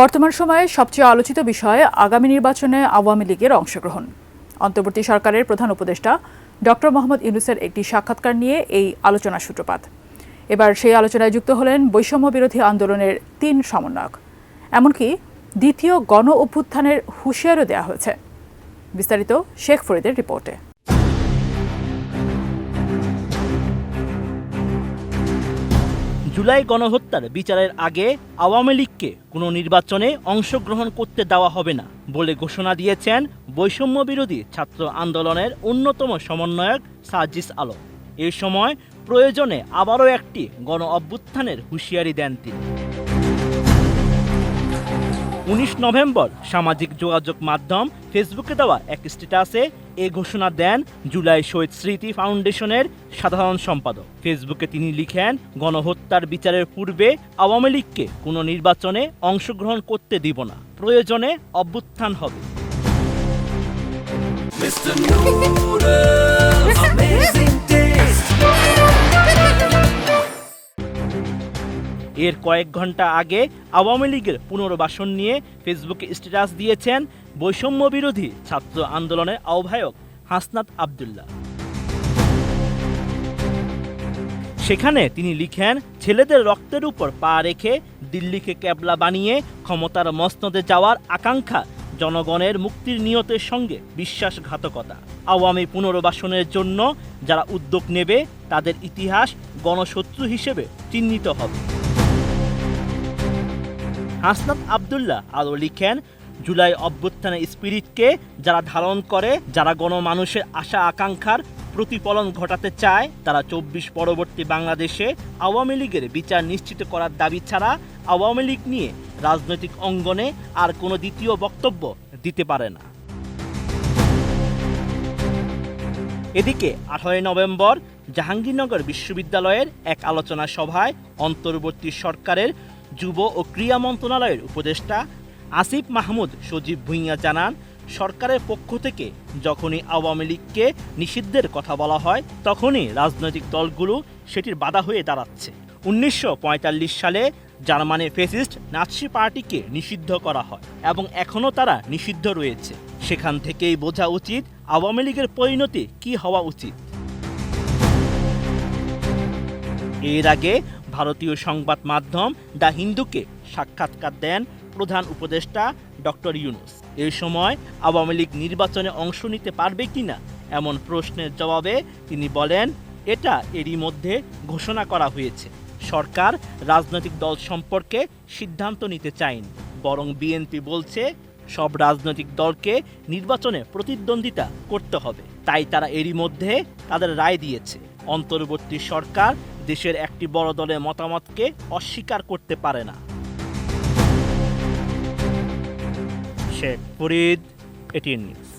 বর্তমান সময়ে সবচেয়ে আলোচিত বিষয় আগামী নির্বাচনে আওয়ামী লীগের অংশগ্রহণ। অন্তর্বর্তী সরকারের প্রধান উপদেষ্টা ডক্টর মোহাম্মদ ইউনূসের একটি সাক্ষাৎকার নিয়ে এই আলোচনার সূত্রপাত। এবার সেই আলোচনায় যুক্ত হলেন বৈষম্য বিরোধী আন্দোলনের ৩ সমন্বয়ক। এমনকি দ্বিতীয় গণ অভ্যুত্থানের হুঁশিয়ারও দেওয়া হয়েছে। বিস্তারিত শেখ ফরিদের রিপোর্টে। জুলাই গণহত্যার বিচারের আগে আওয়ামী লীগকে কোনো নির্বাচনে অংশগ্রহণ করতে দেওয়া হবে না বলে ঘোষণা দিয়েছেন বৈষম্য বিরোধী ছাত্র আন্দোলনের অন্যতম সমন্বয়ক সাজিস আলম। এই সময় প্রয়োজনে আবারও একটি গণ অভ্যুত্থানের হুঁশিয়ারি দেন তিনি। ১৯ নভেম্বর সামাজিক যোগাযোগ মাধ্যম ফেসবুকে দেওয়া এক স্ট্যাটাসে এ ঘোষণা দেন জুলাই শহীদ স্মৃতি ফাউন্ডেশনের সাধারণ সম্পাদক। ফেসবুকে তিনি লিখেন, গণহত্যার বিচারের পূর্বে আওয়ামী লীগকে কোনো নির্বাচনে অংশগ্রহণ করতে দিব না, প্রয়োজনে অভ্যুত্থান হবে। এর কয়েক ঘন্টা আগে আওয়ামী লীগের পুনর্বাসন নিয়ে ফেসবুকে স্ট্যাটাস দিয়েছেন বৈষম্য বিরোধী ছাত্র আন্দোলনের আহ্বায়ক হাসনাত আবদুল্লাহ। সেখানে তিনি লিখেন, ছেলেদের রক্তের উপর পা রেখে দিল্লিকে ক্যাবলা বানিয়ে ক্ষমতার মসনদে যাওয়ার আকাঙ্ক্ষা জনগণের মুক্তির নিয়তের সঙ্গে বিশ্বাসঘাতকতা। আওয়ামী পুনর্বাসনের জন্য যারা উদ্যোগ নেবে তাদের ইতিহাস গণশত্রু হিসেবে চিহ্নিত হবে। হাসনাত আবদুল্লাহ আরও লিখেন, জুলাই অভ্যুত্থানের স্পিরিটকে যারা ধারণ করে, যারা গণমানুষের আশা আকাঙ্ক্ষার প্রতিফলন ঘটাতে চায়, তারা ২৪ পরবর্তী বাংলাদেশে আওয়ামী লীগের বিচার নিশ্চিত করার দাবি ছাড়া আওয়ামী লীগ নিয়ে রাজনৈতিক অঙ্গনে আর কোনো দ্বিতীয় বক্তব্য দিতে পারে না। এদিকে ১৮ নভেম্বর জাহাঙ্গীরনগর বিশ্ববিদ্যালয়ের এক আলোচনা সভায় অন্তর্বর্তী সরকারের যুব ও ক্রীড়া মন্ত্রণালয়ের উপদেষ্টা আসিফ মাহমুদ সজীব ভুঁইয়া জানান, সরকারের পক্ষ থেকে যখনই আওয়ামী লীগকে নিষিদ্ধের কথা বলা হয় তখনই রাজনৈতিক দলগুলো সেটির বাধা হয়ে দাঁড়াচ্ছে। ১৯৪৫ সালে জার্মানির ফ্যাসিস্ট নাৎসি পার্টিকে নিষিদ্ধ করা হয় এবং এখনও তারা নিষিদ্ধ রয়েছে। সেখান থেকেই বোঝা উচিত আওয়ামী লীগের পরিণতি কি হওয়া উচিত। এর আগে ভারতীয় সংবাদ মাধ্যম দ্য হিন্দুকে সাক্ষাৎকার দেন প্রধান উপদেষ্টা ডক্টর ইউনূস। এই সময় আওয়ামী লীগ নির্বাচনে অংশ নিতে পারবে কিনা এমন প্রশ্নের জবাবে তিনি বলেন, এটা এরই মধ্যে ঘোষণা করা হয়েছে। সরকার রাজনৈতিক দল সম্পর্কে সিদ্ধান্ত নিতে চায়নি, বরং বিএনপি বলছে সব রাজনৈতিক দলকে নির্বাচনে প্রতিদ্বন্দ্বিতা করতে হবে, তাই তারা এরই মধ্যে তাদের রায় দিয়েছে। অন্তর্বর্তী সরকার দেশের একটি বড় দলের মতামতকে অস্বীকার করতে পারে না। Sheikh Farid, ATN news.